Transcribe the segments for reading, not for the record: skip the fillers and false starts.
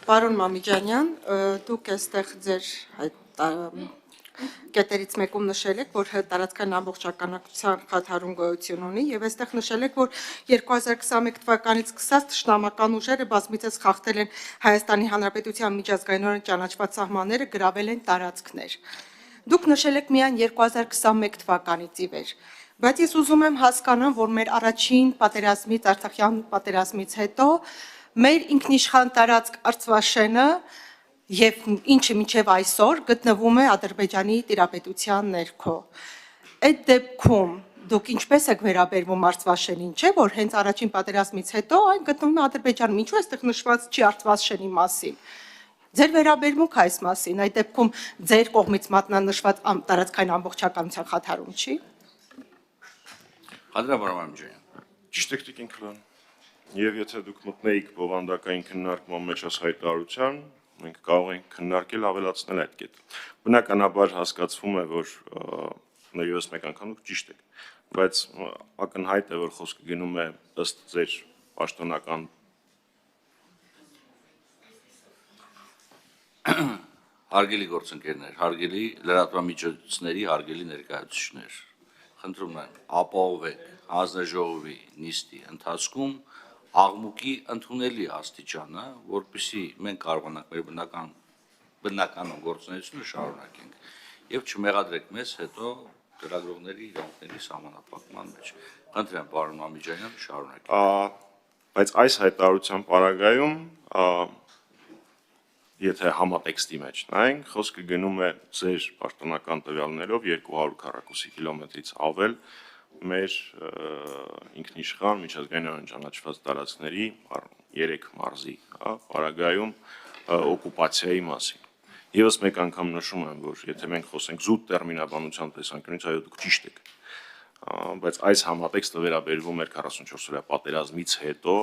Պարոն Մամիջանյան, դուք այստեղ ձեր կետերից մեկում նշել եք, որ տարածքային ամբողջականության խաթարում գոյություն ունի, եւ այստեղ նշել եք, որ 2021 թվականից սկսած թշնամական ուժերը բազմիցս խախտել են Հայաստանի Հանրապետության միջազգայինորեն ճանաչված սահմանները, գրավել են տարածքներ։ Դուք նշել եք միայն 2021 թվականից ի վեր, բայց ես ուզում եմ հասկանամ, որ մեր առաջին պատերազմից, Արցախյան պատերազմից հետո մեր ինքնիշխան տարածք Արցվաշենը եւ ինչը մինչեւ այսօր գտնվում է Ադրբեջանի տիրապետության ներքո։ Այդ դեպքում դուք ինչպես եք վերաբերվում Արցվաշենին, չէ՞ որ հենց առաջին պատերազմից հետո այն գտնվում է Ադրբեջանում, ինչու այստեղ նշված չի Արցվաշենի մասին։ Ձեր վերաբերմունք այս մասին, այդ դեպքում ձեր կողմից մատնանշված տարածքային ամբողջականության խաթարում չի։ Ճիշտ եք Տիկին Քլան, եւ եթե դուք մտնեիք բովանդակային քննարկման մեջ այս հայտարարության, մենք կարող ենք քննարկել ավելացնել այդ կետը։ Բնականաբար հասկացվում է, որ ներևս մեկ անգամ դուք ճիշտ եք, բայց ակնհայտ է, որ խոսքը գնում է ըստ ձեր պաշտոնական Հարգելի գործընկերներ, հարգելի լրատվամիջոցների հարգելի ներկայացուցիչներ, խնդրում եմ ապահովեք հանձնաժողովի նիստի ընթացքում աղմուկի ընդունելի աստիճանը, որպեսզի մենք կարողանանք մեր բնական գործունեությունը շարունակենք եւ չմեղադրեք մեզ հետո լրագրողների իրավունքների սահմանափակման մեջ։ Խնդրեմ, պարոն Մամիջանյան, շարունակեք։ Բայց այս հայտարարության պարագայում եթե համատեքստի մեջ նայենք, խոսքը գնում է ձեր պաշտոնական տվյալներով 240 կիլոմետրից ավել մեր ինքնիշխան միջազգայինորեն ճանաչված տարածքների 3 մարզի, պարագայում օկուպացիայի մասին։ Եվս մեկ անգամ նշում եմ, որ եթե մենք խոսենք զուտ տերմինաբանության տեսանկյունից, այո դուք ճիշտ եք, բայց այս համատեքստը վերաբերվում էր 44-օրյա պատերազմից հետո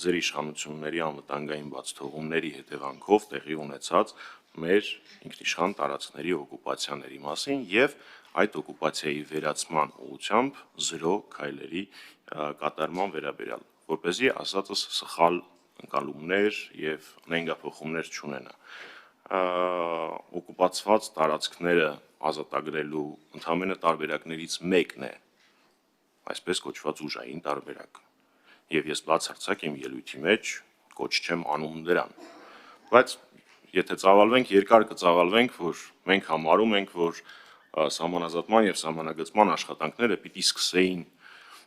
ձեր իշխանությունների անվտանգային բացթողումների հետևանքով տեղի ունեցած մեր ինքնիշխան տարածքների օկուպացիաների մասին եւ այդ օկուպացիայի վերացման ուղղությամբ 0 քայլերի կատարման վերաբերյալ, որպեսզի ասածս սխալ ընկալումներ եւ նենգափոխումներ չունենա։ Օկուպացված տարածքները ազատագրելու ընդհանրապես տարբերակներից մեկն է այսպես կոչված ուժային տարբերակ։ Եվ ես բացարձակ իմ ելույթի մեջ կոչ չեմ անում դրան։ Բայց եթե ծավալվենք, երկար կծավալվենք, որ մենք համարում ենք, որ սահմանազատման եւ սահմանագծման աշխատանքները պիտի սկսեին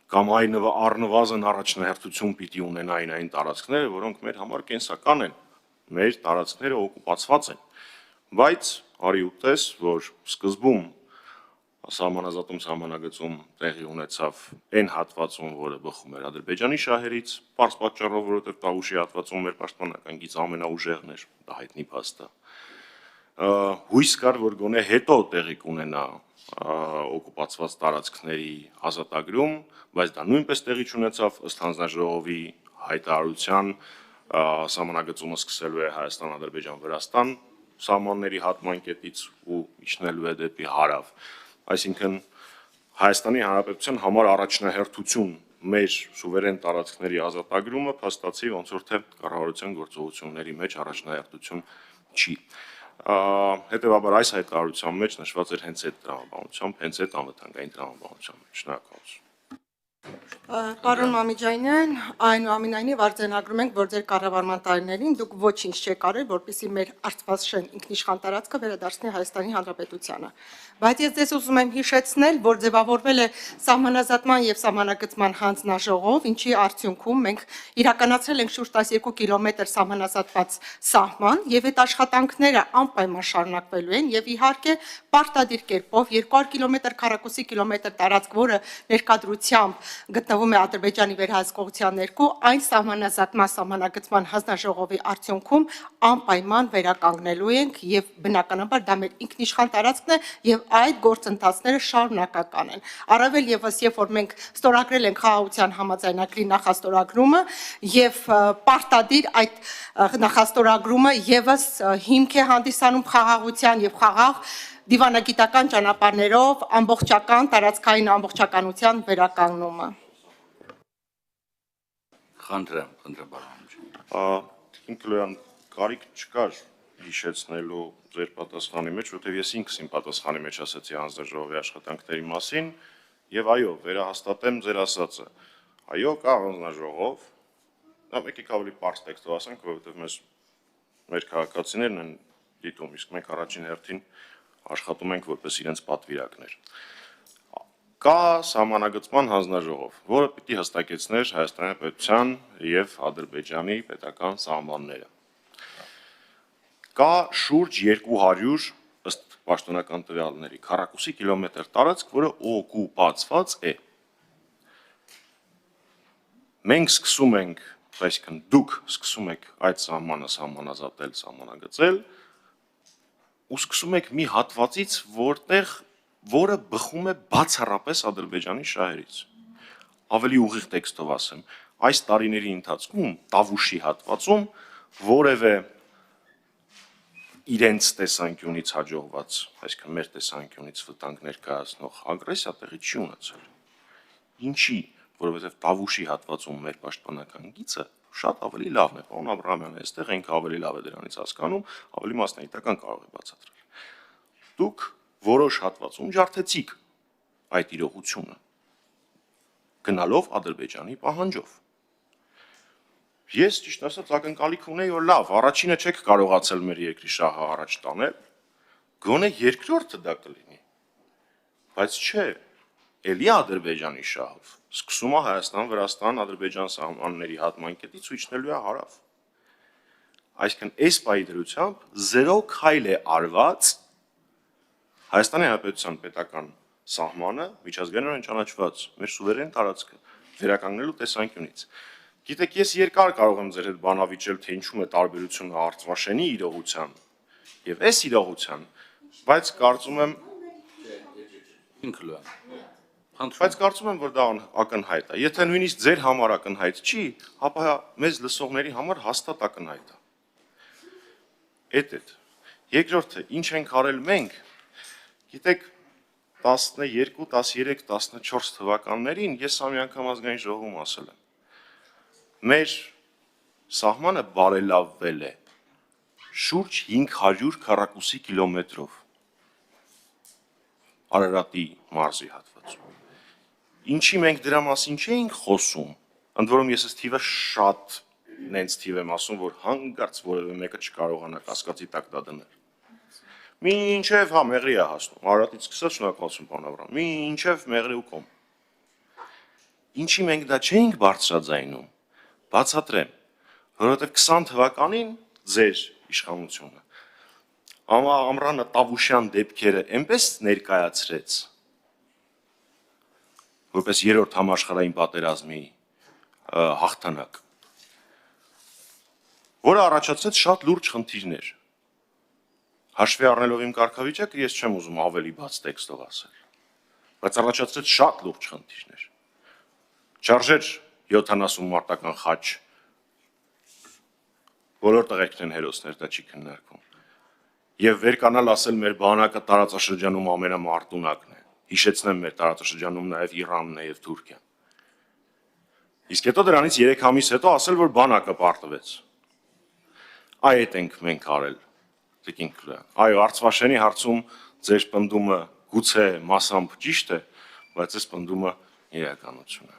կամ առնվազն առաջնահերթություն պիտի ունենային այն տարածքները, որոնք մեր համար կենսական են, մեր տարածքները օկուպացված են։ Բայց արի ուտես, որ սկզբում սահմանազատում սահմանագծում տեղի ունեցավ այն հատվածում, որը բխում էր Ադրբեջանի շահերից, պարզ պատճառով, որովհետև Տավուշի հատվածում մեր պաշտպանական գիծ ամենաուժեղն էր, դա հայտնի փաստ է։ Հույս կար, որ գոնե հետո տեղի կունենա օկուպացված տարածքների ազատագրում, բայց դա նույնպես տեղի չունեցավ, ըստ հանձնաժողովի հայտարարության սահմանագծումը սկսելու է Հայաստան-Ադրբեջան-Վրաստան սահմանների հատման կետից ու իջնելու է դեպի հարավ։ Այսինքն Հայաստանի Հանրապետության համար առաջնահերթություն մեր սուվերեն տարածքների ազատագրումը փաստացի ոնց որ թե կառավարության գործողությունների մեջ առաջնահերթություն չի։ Հետևաբար այս հայտարարության մեջ նշված էր հենց այդ տրամաբանությամբ, հենց այդ անվտանգային տրամաբանության մեջ։ Շնորհակալություն։ Պարոն Մամիջանյան, այնուամենայնիվ արձանագրում ենք, որ ձեր կառավարման տարիներին դուք ոչինչ չեք արել, որպեսզի մեր Արցախաշեն ինքնիշխան տարածքը վերադարձնի Հայաստանի Հանրապետությանը։ Բայց ես ձեզ ուզում եմ հիշեցնել, որ ձևավորվել է սահմանազատման եւ սահմանագծման հանձնաժողով, ինչի արդյունքում մենք իրականացրել ենք շուրջ 12 կիլոմետր սահմանազատված սահման եւ այդ աշխատանքները անպայման շարունակվելու են եւ իհարկե պարտադիր կերպով 200 կիլոմետր քառակուսի կիլոմետր տարածք, որը ներկայությամբ գտնվում է Ադրբեջանի վերահսկողության ներքո, այն սահմանազատման սահմանագծման հանձնաժողովի արդյունքում անպայման վերականգնելու ենք եւ բնականաբար դա մեր ինքնիշխան տարածքն է եւ այդ գործընթացները շարունակական են։ Առավել եւս, երբ որ մենք ստորագրել ենք խաղաղության համաձայնագրի նախաստորագրումը եւ պարտադիր այդ նախաստորագրումը եւս հիմք է հանդիսանում խաղաղության եւ խաղաղ դիվանագիտական ճանապարհներով ամբողջական տարածքային ամբողջականության վերականգնումը։ Խնդրեմ, պարոն։ կարիք չկար հիշեցնելու ձեր պատասխանի մեջ, որտեղ ես ինքս իմ պատասխանի մեջ ասացի հանձնաժողովի աշխատանքների մասին, եւ այո, վերահաստատեմ ձեր ասածը։ Այո, կա հանձնաժողով, եկեք ավելի պարզ տեքստով ասենք, որովհետեւ մեր քաղաքացիներն են դիտում, իսկ մենք առաջին հերթին աշխատում ենք որպես իրենց պատվիրակներ։ Կա սահմանագծման հանձնաժողով, որը պիտի հստակեցներ Հայաստանի պետության եւ Ադրբեջանի պետական սահմանները։ Կա շուրջ 200 ըստ պաշտոնական տվյալների քառակուսի կիլոմետր տարածք, որը օկուպացված է։ Մենք սկսում ենք, այսինքն դուք սկսում եք այդ սահմանը սահմանազատել, սահմանագծել, ու սկսում եք մի հատվածից, որը բխում է բացառապես Ադրբեջանի շահերից։ Ավելի ուղիղ տեքստով ասեմ, այս տարիների ընթացքում Տավուշի հատվածում որևէ իրենց տեսանկյունից հաջողված, այսինքն մեր տեսանկյունից վտանգ ներկայացնող ագրեսիա տեղի չի ունեցել։ Ինչի, որովհետև Տավուշի հատվածում մեր պաշտպանական գիծը շատ ավելի լավն է, պարոն Աբրահամյանը, այստեղ ինքը ավելի լավ է դրանից հասկանում, ավելի մասնագիտական կարող է բացատրել։ Դուք որոշ հատվածում ջարդեցիք այդ իրողությունը, գնալով Ադրբեջանի պահանջով։ Ես ճիշտ ասած ակնկալիք ունեի, որ լավ, առաջինը չեք կարողացել մեր երկրի շահը առաջ տանել, գոնե երկրորդը դա կլինի։ Բայց չէ, էլի Ադրբեջանի շահով։ Սկսում է Հայաստան-Վրաստան-Ադրբեջան սահմանների հատման կետից ու իջնելու է հարավ։ Այսինքն այս պահի դրությամբ 0 քայլ է արված Հայաստանի Հանրապետության պետական սահմանը միջազգայինորեն ճանաչված մեր սուվերեն տարածքը վերականգնելու տեսանկյունից։ Գիտեք, ես երկար կարող եմ ձեր հետ բանավիճել, թե ինչու է տարբերությունը Արցախի իրողության եւ այս իրողության, բայց կարծում եմ, որ դա ակնհայտ է։ Եթե նույնիսկ ձեր համար ակնհայտ չի, ապա մեզ լսողների համար հաստատ ակնհայտ է։ Էդ։ Երկրորդը, ինչ ենք արել մենք, գիտեք, 12, 13, 14 թվականներին ես ամի անգամ ազգային ժողովում ասել եմ։ Մեր սահմանը բարելավվել է շուրջ 500 քառակուսի կիլոմետրով Արարատի մարզի հատվածում։ Ինչի մենք դրա մասին չէինք խոսում, ընդ որում ես այս թիվը շատ նենց թիվ եմ ասում, որ հանգարց որևէ մեկը չկարողանա կասկածի տակ դա դնել։ Մինչև Մեղրի է հասնում, Արարատից սկսած շնորհակալություն պարոն Աբրահամ, մինչև Մեղրի ու կոմ։ Ինչի մենք դա չէինք բարձրաձայնում, բացատրեմ, որովհետև 20 թվականին ձեր իշխանությունը Ամրանը Տավուշյան դեպքերը այնպես ներկայացրեց, որպես երրորդ համաշխարհային պատերազմի հաղթանակ, որը առաջացրեց շատ լուրջ խնդիրներ։ Հաշվի առնելով իմ կարգավիճակը, ես չեմ ուզում ավելի բաց տեքստով ասել, բայց առաջացրեց շատ լուրջ խնդիրներ։ Չարժեր 70 մարտական խաչ, բոլոր տղերքն են հերոսներ, դա չի քննարկվում։ Եվ վերկանալ ասել մեր բանակը տարածաշրջանում ամենամարտունակն է։ Հիշեցնեմ մեր տարածաշրջանում նաև Իրանն է եւ Թուրքիան։ Իսկ հետո դրանից 3 ամիս հետո ասել, որ բանակը պարտվեց։ Այդ ենք մենք արել։ Այո, Արցախի հարցում ձեր պնդումը գուցե մասամբ ճիշտ է, բայց այս պնդումը իրականություն է։